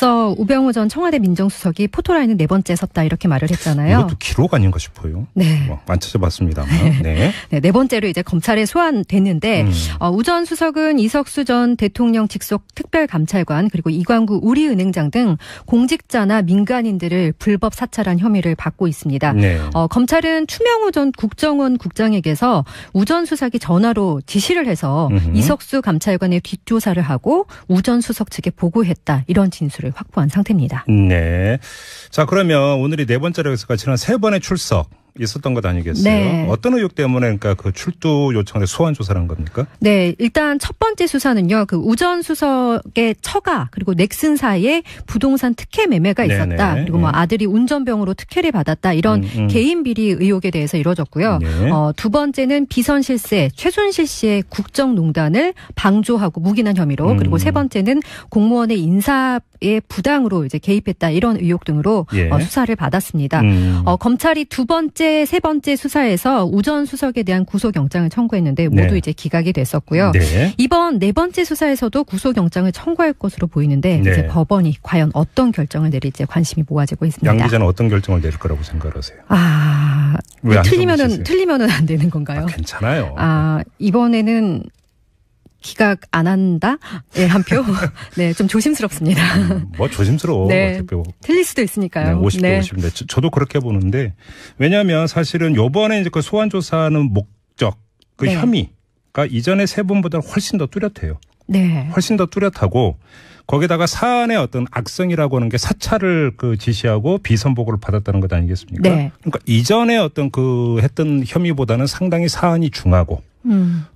앞서 우병우 전 청와대 민정수석이 포토라인은 네 번째 섰다 이렇게 말을 했잖아요. 이것도 기록 아닌가 싶어요. 네. 안 찾아봤습니다만. 네. 네 번째로 이제 검찰에 소환됐는데 우 전 수석은 이석수 전 대통령 직속 특별감찰관 그리고 이광구 우리은행장 등 공직자나 민간인들을 불법 사찰한 혐의를 받고 있습니다. 네. 검찰은 추명호 전 국정원 국장에게서 우 전 수석이 전화로 지시를 해서 이석수 감찰관의 뒷조사를 하고 우 전 수석 측에 보고했다. 이런 진술을 확보한 상태입니다. 네. 자, 그러면 오늘이 네 번째로 해서 지난 세 번의 출석 있었던 것 아니겠어요? 네. 어떤 의혹 때문에 그러니까 그 출두 요청에 소환 조사를 한 겁니까? 네, 일단 첫 번째 수사는요. 그 우 전 수석의 처가 그리고 넥슨 사이에 부동산 특혜 매매가 있었다. 네네. 그리고 뭐 아들이 운전병으로 특혜를 받았다. 이런 개인 비리 의혹에 대해서 이뤄졌고요. 네. 두 번째는 비선 실세 최순실 씨의 국정농단을 방조하고 묵인한 혐의로 그리고 세 번째는 공무원의 인사에 부당으로 이제 개입했다. 이런 의혹 등으로 예. 수사를 받았습니다. 검찰이 두 번째, 세 번째 수사에서 우 전 수석에 대한 구속영장을 청구했는데 모두 네. 이제 기각이 됐었고요. 네. 이번 네 번째 수사에서도 구속영장을 청구할 것으로 보이는데 네. 이제 법원이 과연 어떤 결정을 내릴지 관심이 모아지고 있습니다. 양 기자는 어떤 결정을 내릴 거라고 생각하세요? 왜 안 틀리면은 안 되는 건가요? 괜찮아요. 이번에는 기각 안 한다? 네, 한 표? 네, 좀 조심스럽습니다. 뭐 조심스러워. 네. 틀릴 수도 있으니까요. 네, 50대 50인데 저도 그렇게 보는데 왜냐하면 사실은 요번에 이제 그 소환 조사하는 목적, 그 네. 혐의가 이전에 세 번보다 훨씬 더 뚜렷해요. 네. 훨씬 더 뚜렷하고 거기다가 사안의 어떤 악성이라고 하는 게 사찰을 그 지시하고 비선보고를 받았다는 것 아니겠습니까? 네. 그러니까 이전에 어떤 그 했던 혐의보다는 상당히 사안이 중하고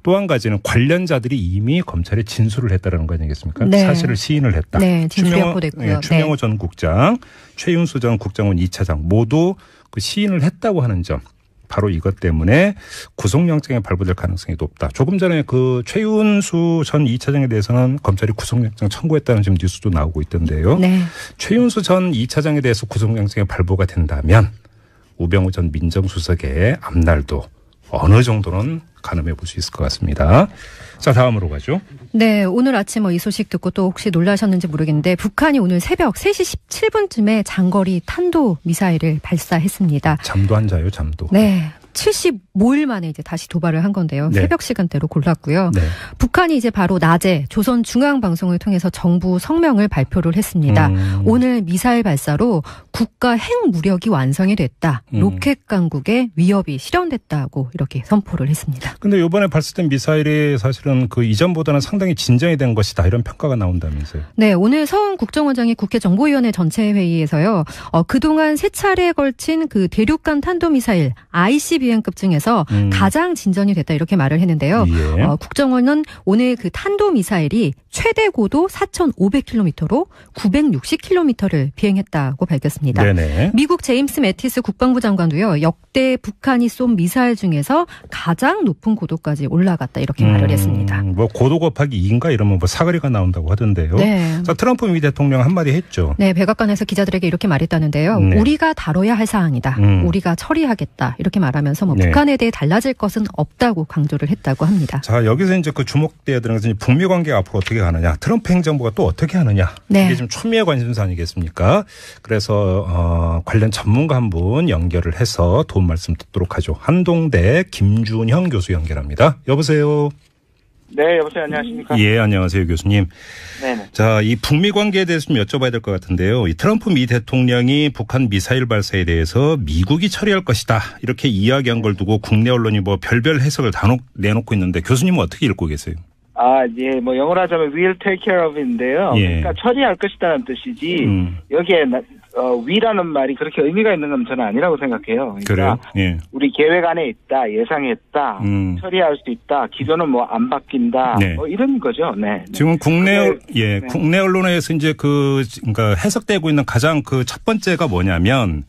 또 한 가지는 관련자들이 이미 검찰에 진술을 했다는 거 아니겠습니까? 네. 사실을 시인을 했다. 네, 진술이 확보됐고요. 추명호 전 국장, 최윤수 전 국정원 2차장 모두 그 시인을 했다고 하는 점. 바로 이것 때문에 구속영장이 발부될 가능성이 높다. 조금 전에 그 최윤수 전 2차장에 대해서는 검찰이 구속영장 청구했다는 지금 뉴스도 나오고 있던데요. 네. 최윤수 전 2차장에 대해서 구속영장이 발부가 된다면 우병우 전 민정수석의 앞날도 어느 정도는 가늠해 볼 수 있을 것 같습니다. 자, 다음으로 가죠. 네, 오늘 아침 이 소식 듣고 또 혹시 놀라셨는지 모르겠는데 북한이 오늘 새벽 3시 17분쯤에 장거리 탄도 미사일을 발사했습니다. 잠도 안 자요, 잠도. 네. 75일 만에 이제 다시 도발을 한 건데요. 네. 새벽 시간대로 골랐고요. 네. 북한이 이제 바로 낮에 조선중앙방송을 통해서 정부 성명을 발표를 했습니다. 오늘 미사일 발사로 국가 핵무력이 완성이 됐다. 로켓 강국의 위협이 실현됐다고 이렇게 선포를 했습니다. 근데 이번에 발사된 미사일이 사실은 그 이전보다는 상당히 진전이 된 것이다. 이런 평가가 나온다면서요. 네, 오늘 서훈 국정원장이 국회 정보위원회 전체 회의에서요. 그동안 세 차례에 걸친 그 대륙간 탄도미사일 ICBM급 중에서 가장 진전이 됐다 이렇게 말을 했는데요. 예. 국정원은 오늘 그 탄도미사일이 최대 고도 4,500km로 960km를 비행했다고 밝혔습니다. 네네. 미국 제임스 매티스 국방부 장관도요. 역대 북한이 쏜 미사일 중에서 가장 높은 고도까지 올라갔다 이렇게 말을 했습니다. 뭐 고도 곱하기 2인가 이러면 뭐 사거리가 나온다고 하던데요. 네. 자, 트럼프 미 대통령 한마디 했죠. 네, 백악관에서 기자들에게 이렇게 말했다는데요. 네. 우리가 다뤄야 할 사항이다. 우리가 처리하겠다. 이렇게 말하면서 뭐 네. 북한에 대해 달라질 것은 없다고 강조를 했다고 합니다. 자, 여기서 이제 그 주목돼야 되는 것은 북미 관계가 앞으로 어떻게 가느냐. 트럼프 행정부가 또 어떻게 하느냐. 네. 이게 좀 초미의 관심사 아니겠습니까? 그래서 관련 전문가 한 분 연결을 해서 도움 말씀 듣도록 하죠. 한동대 김준형 교수 연결합니다. 여보세요. 네, 여보세요. 안녕하십니까? 예, 안녕하세요, 교수님. 네네. 자, 이 북미 관계에 대해서 좀 여쭤봐야 될 것 같은데요. 이 트럼프 미 대통령이 북한 미사일 발사에 대해서 미국이 처리할 것이다. 이렇게 이야기한 걸 두고 국내 언론이 뭐 별별 해석을 다 내놓고 있는데 교수님은 어떻게 읽고 계세요? 예, 뭐 영어로 하자면 we'll take care of인데요. 예. 그러니까 처리할 것이다는 뜻이지 여기에 위라는 말이 그렇게 의미가 있는 건 저는 아니라고 생각해요. 그러니까 그래요? 예. 우리 계획 안에 있다, 예상했다, 처리할 수 있다, 기조는 뭐 안 바뀐다, 네. 뭐 이런 거죠. 네. 지금 국내 언론에서 이제 그러니까 해석되고 있는 가장 그 첫 번째가 뭐냐면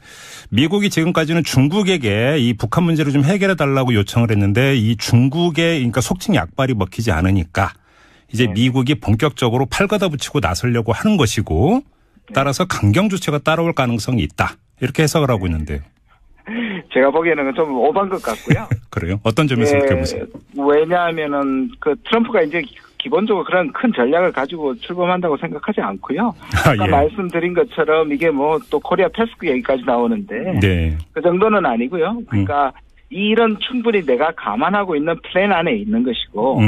미국이 지금까지는 중국에게 이 북한 문제를 좀 해결해 달라고 요청을 했는데 이 중국의 그러니까 속칭 약발이 먹히지 않으니까 이제 미국이 본격적으로 팔 걷어붙이고 나서려고 하는 것이고 따라서 강경 조치가 따라올 가능성이 있다. 이렇게 해석을 하고 있는데요. 제가 보기에는 좀 오반 것 같고요. 그래요? 어떤 점에서 그렇게 보세요? 왜냐하면은 그 트럼프가 이제 기본적으로 그런 큰 전략을 가지고 출범한다고 생각하지 않고요. 아까 예. 말씀드린 것처럼 이게 뭐 또 코리아 패스크 얘기까지 나오는데 네. 그 정도는 아니고요. 그러니까 이 일은 충분히 내가 감안하고 있는 플랜 안에 있는 것이고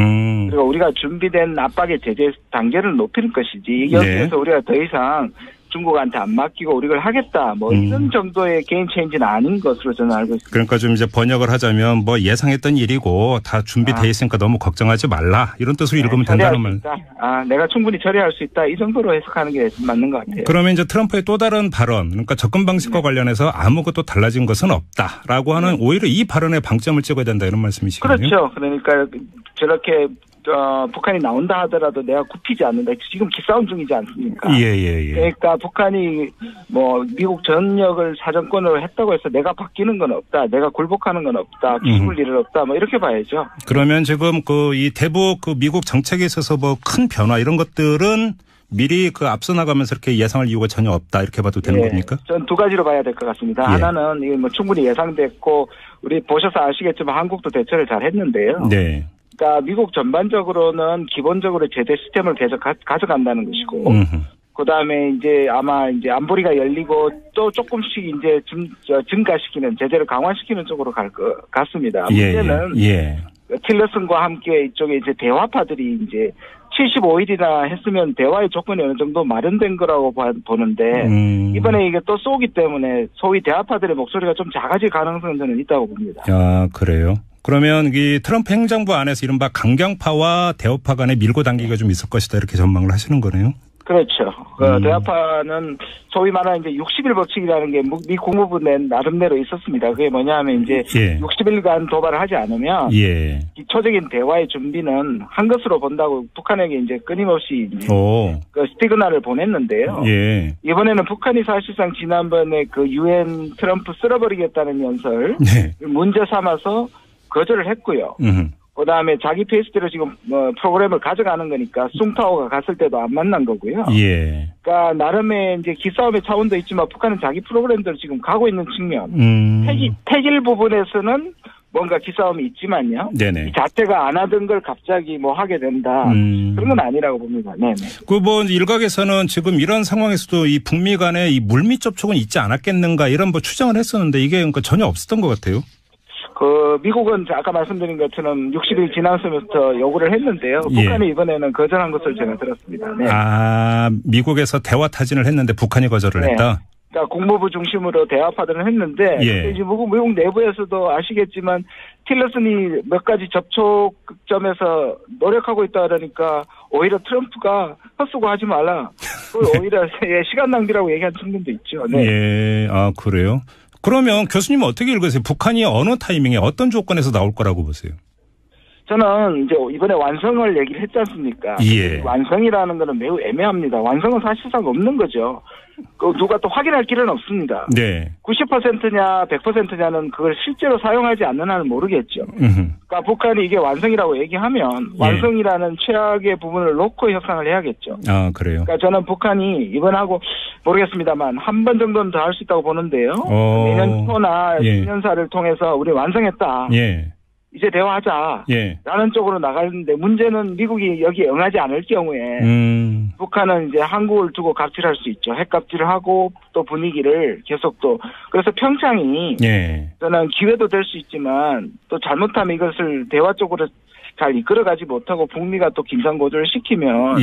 그리고 우리가 준비된 압박의 제재 단계를 높이는 것이지 여기에서 우리가 더 이상 중국한테 안 맡기고 우리가 하겠다 뭐 이런 정도의 게임 체인지는 아닌 것으로 저는 알고 있습니다. 그러니까 좀 이제 번역을 하자면 뭐 예상했던 일이고 다 준비돼 있으니까 너무 걱정하지 말라 이런 뜻으로 읽으면 된다는 말. 내가 충분히 처리할 수 있다 이 정도로 해석하는 게 맞는 것 같아요. 그러면 이제 트럼프의 또 다른 발언 그러니까 접근 방식과 관련해서 아무것도 달라진 것은 없다라고 하는 오히려 이 발언에 방점을 찍어야 된다 이런 말씀이시군요. 그렇죠. 그러니까 저렇게 북한이 나온다 하더라도 내가 굽히지 않는다. 지금 기싸움 중이지 않습니까? 예. 그러니까 북한이 뭐 미국 전역을 사정권으로 했다고 해서 내가 바뀌는 건 없다. 내가 굴복하는 건 없다. 죽을 일은 없다. 뭐 이렇게 봐야죠. 그러면 지금 이 대북 미국 정책에 있어서 뭐 큰 변화 이런 것들은 미리 앞서 나가면서 이렇게 예상할 이유가 전혀 없다 이렇게 봐도 되는 겁니까? 전 두 가지로 봐야 될 것 같습니다. 하나는 이게 뭐 충분히 예상됐고 우리 보셔서 아시겠지만 한국도 대처를 잘 했는데요. 네. 그러니까 미국 전반적으로는 기본적으로 제재 시스템을 계속 가져간다는 것이고, 그다음에 이제 아마 이제 안보리가 열리고 또 조금씩 이제 증가시키는 제재를 강화시키는 쪽으로 갈 것 같습니다. 문제는 틸러슨과 함께 이쪽에 이제 대화파들이 이제 75일이나 했으면 대화의 조건이 어느 정도 마련된 거라고 보는데 이번에 이게 또 쏘기 때문에 소위 대화파들의 목소리가 좀 작아질 가능성은 저는 있다고 봅니다. 아, 그래요? 그러면 이 트럼프 행정부 안에서 이른바 강경파와 대우파 간에 밀고 당기기가 좀 있을 것이다 이렇게 전망을 하시는 거네요? 그렇죠. 대화파는 소위 말하는 이제 60일 법칙이라는 게 미 국무부 낸 나름대로 있었습니다. 그게 뭐냐면 이제 60일간 도발을 하지 않으면 기초적인 대화의 준비는 한 것으로 본다고 북한에게 이제 끊임없이 이제 그 시그널을 보냈는데요. 이번에는 북한이 사실상 지난번에 그 유엔 트럼프 쓸어버리겠다는 연설 문제 삼아서 거절을 했고요. 그다음에 자기 페이스대로 지금 프로그램을 가져가는 거니까 숭타오가 갔을 때도 안 만난 거고요. 그러니까 나름의 이제 기싸움의 차원도 있지만 북한은 자기 프로그램대로 지금 가고 있는 측면. 폐길 부분에서는 뭔가 기싸움이 있지만요. 이 자체가 안 하던 걸 갑자기 뭐 하게 된다. 그런 건 아니라고 봅니다. 네네. 뭐 일각에서는 지금 이런 상황에서도 이 북미 간에 이 물밑 접촉은 있지 않았겠는가 이런 뭐 추정을 했었는데 이게 그러니까 전혀 없었던 것 같아요. 미국은 아까 말씀드린 것처럼 60일 지나서부터 요구를 했는데요. 북한이 이번에는 거절한 것을 제가 들었습니다. 미국에서 대화 타진을 했는데 북한이 거절을 했다? 그러니까 국무부 중심으로 대화파들은 했는데 이제 미국 내부에서도 아시겠지만 틸러슨이 몇 가지 접촉점에서 노력하고 있다 그러니까 오히려 트럼프가 헛수고하지 말라. 오히려 시간 낭비라고 얘기한 측면도 있죠. 그래요? 그러면 교수님은 어떻게 읽으세요? 북한이 어느 타이밍에 어떤 조건에서 나올 거라고 보세요? 저는 이제 이번에 완성을 얘기를 했지 않습니까? 완성이라는 거는 매우 애매합니다. 완성은 사실상 없는 거죠. 누가 또 확인할 길은 없습니다. 90%냐 100%냐는 그걸 실제로 사용하지 않는 한은 모르겠죠. 그러니까 북한이 이게 완성이라고 얘기하면 완성이라는 최악의 부분을 놓고 협상을 해야겠죠. 그래요? 그러니까 저는 북한이 이번하고 모르겠습니다만 한 번 정도는 더 할 수 있다고 보는데요. 내년 초나 신년사를 통해서 우리 완성했다. 이제 대화하자. 라는 쪽으로 나가는데 문제는 미국이 여기에 응하지 않을 경우에 북한은 이제 한국을 두고 갑질할 수 있죠. 핵갑질을 하고 또 분위기를 계속 그래서 평창이 저는 기회도 될 수 있지만 또 잘못하면 이것을 대화 쪽으로 잘 이끌어가지 못하고 북미가 또 긴장 고조를 시키면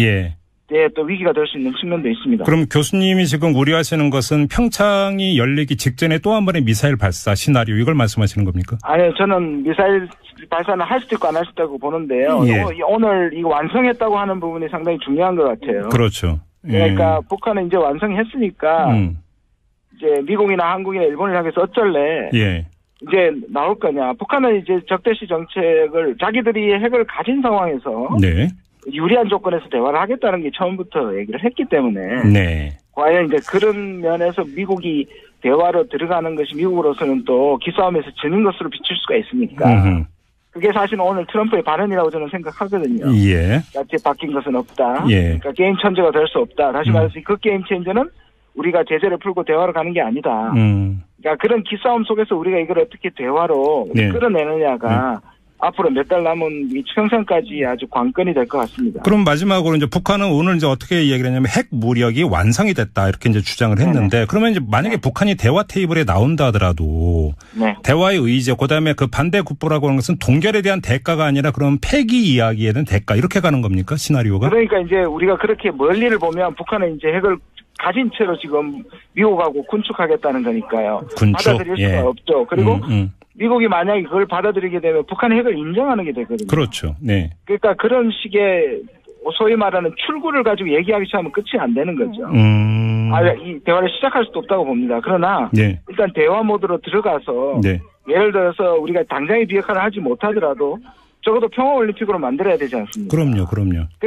또 위기가 될 수 있는 측면도 있습니다. 그럼 교수님이 지금 우려하시는 것은 평창이 열리기 직전에 또 한 번의 미사일 발사 시나리오 이걸 말씀하시는 겁니까? 아니요. 저는 미사일 발사는 할 수도 있고 안 할 수도 있다고 보는데요. 오늘 이거 완성했다고 하는 부분이 상당히 중요한 것 같아요. 그렇죠. 그러니까 북한은 이제 완성했으니까 이제 미국이나 한국이나 일본을 향해서 어쩔래. 이제 나올 거냐. 북한은 이제 적대시 정책을 자기들이 핵을 가진 상황에서 유리한 조건에서 대화를 하겠다는 게 처음부터 얘기를 했기 때문에 과연 이제 그런 면에서 미국이 대화로 들어가는 것이 미국으로서는 또 기싸움에서 지는 것으로 비칠 수가 있으니까 그게 사실 오늘 트럼프의 발언이라고 저는 생각하거든요. 자칫 바뀐 것은 없다. 그러니까 게임 천재가 될 수 없다. 다시 말해서 그 게임 체인저는 우리가 제재를 풀고 대화로 가는 게 아니다. 그러니까 그런 기싸움 속에서 우리가 이걸 어떻게 대화로 끌어내느냐가 앞으로 몇 달 남은 이 평상까지 아주 관건이 될 것 같습니다. 그럼 마지막으로 이제 북한은 오늘 이제 어떻게 이야기를 했냐면 핵 무력이 완성이 됐다 이렇게 이제 주장을 했는데 네네. 그러면 이제 만약에 북한이 대화 테이블에 나온다 하더라도 네. 대화의 의제 그다음에 그 반대 국부라고 하는 것은 동결에 대한 대가가 아니라 그럼 폐기 이야기에 대한 대가 이렇게 가는 겁니까 시나리오가? 그러니까 이제 우리가 그렇게 멀리를 보면 북한은 이제 핵을 가진 채로 지금 미국하고 군축하겠다는 거니까요. 받아들일 수가 없죠. 그리고 미국이 만약에 그걸 받아들이게 되면 북한의 핵을 인정하는 게 되거든요. 그렇죠. 네. 그러니까 그런 식의 소위 말하는 출구를 가지고 얘기하기 시작하면 끝이 안 되는 거죠. 이 대화를 시작할 수도 없다고 봅니다. 그러나 네. 일단 대화 모드로 들어가서 네. 예를 들어서 우리가 당장의 비핵화를 하지 못하더라도 적어도 평화올림픽으로 만들어야 되지 않습니까? 그럼요.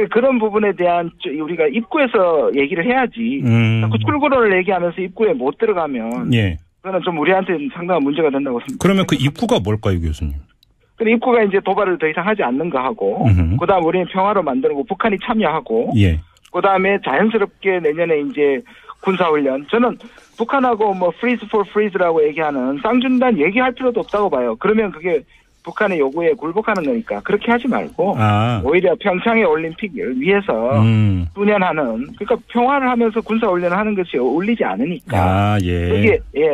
그런 부분에 대한 우리가 입구에서 얘기를 해야지. 자꾸 출구를 얘기하면서 입구에 못 들어가면 예. 그거는 좀 우리한테는 상당한 문제가 된다고 생각합니다. 그러면 그 입구가 뭘까요, 교수님? 그 입구가 이제 도발을 더 이상 하지 않는 거 하고, 그다음 우리는 평화로 만드는 거 북한이 참여하고, 예. 그다음에 자연스럽게 내년에 이제 군사훈련. 저는 북한하고 뭐 freeze for freeze라고 얘기하는 쌍준단 얘기할 필요도 없다고 봐요. 그러면 그게 북한의 요구에 굴복하는 거니까 그렇게 하지 말고 오히려 평창의 올림픽을 위해서 수년하는 그러니까 평화를 하면서 군사훈련을 하는 것이 어울리지 않으니까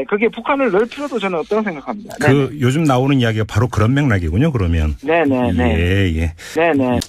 그게 북한을 넣을 필요도 저는 없다고 생각합니다. 그 요즘 나오는 이야기가 바로 그런 맥락이군요. 그러면 네네. 예. 네네.